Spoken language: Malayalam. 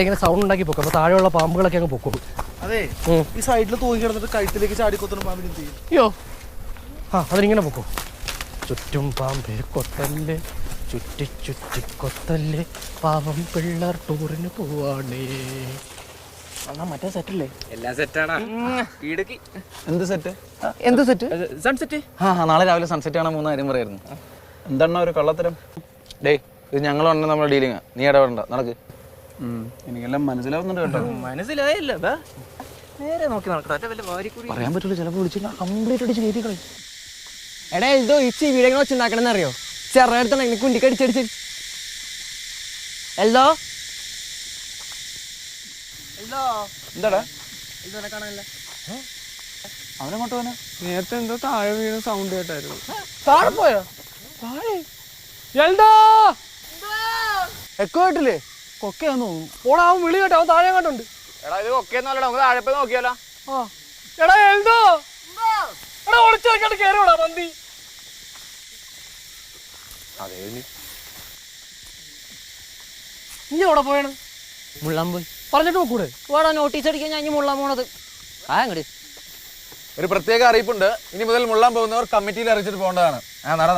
ഇങ്ങനെ സൗണ്ട് ഉണ്ടാക്കി പൊക്കും. അപ്പോൾ താഴെയുള്ള പാമ്പുകളൊക്കെ അങ്ങ് പൊക്കും. അതെ, ഈ സൈഡിൽ തൂങ്ങി കിടന്നിട്ട് കഴുത്തിലേക്ക് ചാടിക്കൊത്തുന്ന പാമ്പിന് എന്ത് ചെയ്യും? അയ്യോ, അതിനിങ്ങനെ പൊക്കും. ചുറ്റും പാമ്പേ കൊത്തല്ലേ, ചുറ്റി ചുറ്റി കൊത്തല്ലേ, പാവം പിള്ളേർ ടൂറിന് പോവാണേ. മറ്റേ സെറ്റല്ലേ? എല്ലാം സെറ്റാണ്. എന്ത് സെറ്റ്? എന്ത് സെറ്റ്? സൺസെറ്റ്. നാളെ രാവിലെ സൺസെറ്റ് കാണാൻ 3 കാര്യം പറയായിരുന്നു. എന്താണ് ഒരു കള്ളത്തരം? ഡേയ്, ഇത് ഞങ്ങളുണ്ട് നമ്മുടെ ഡീലിങ്. നീ ഇടപെടണ്ട, നടക്ക്. എനിക്കെല്ലാം മനസ്സിലാവുന്നുണ്ട് കേട്ടോ. മനസ്സിലായില്ല. നേരെ നോക്കി നടക്കട്ടെ. വല്ല വാരിക്കുറി പറയാൻ പറ്റൂല, ചിലപ്പോൾ വിളിച്ചില്ല കംപ്ലീറ്റ് അടിച്ച് കയറ്റി കളയും. എടാ എൽദോ, ഈ വീഡിയോ വെച്ചുണ്ടാക്കണമെന്ന് അറിയോ? ചെറുതെടുത്തണം എനിക്ക് കുണ്ടിക്കടിച്ചടിച്ച്. എൽദോ എന്താടാ കാണാനല്ല, അവനെങ്ങോട്ട് പോനാ? നേരത്തെ എന്തോ താഴെ വീണ സൗണ്ട് കേട്ടായിരുന്നു. താഴെ പോയോ? എൽദോ എക്കോ കേട്ടില്ലേ? കൊക്കയാന്ന് തോന്നുന്നു. ഓടാ, അവൻ വിളി കേട്ടോ, അവൻ താഴെ കണ്ടുണ്ട്. എടാ, ഇത് ഒക്കെയൊന്നുമല്ല, നമുക്ക് താഴെ പോയി നോക്കിയാലോ? എടാ എൽദോ, എടാ ഒളിച്ചെടുക്കാണ്ട് കയറിയോടാ മന്തി. നീ എവിടെ പോയാണ്? മുള്ളാൻ പോയി. പറഞ്ഞിട്ട് നോക്കൂടെ? വേടാ, നോട്ടീസ് അടിക്കാൻ ഞാൻ മുള്ളാൻ പോണത്. അങ്ങോട്ട് ഒരു പ്രത്യേക അറിയിപ്പുണ്ട്. ഇനി മുതൽ മുള്ളാൻ പോകുന്നവർ കമ്മിറ്റിയിൽ അറിയിച്ചിട്ട് പോകേണ്ടതാണ്. നട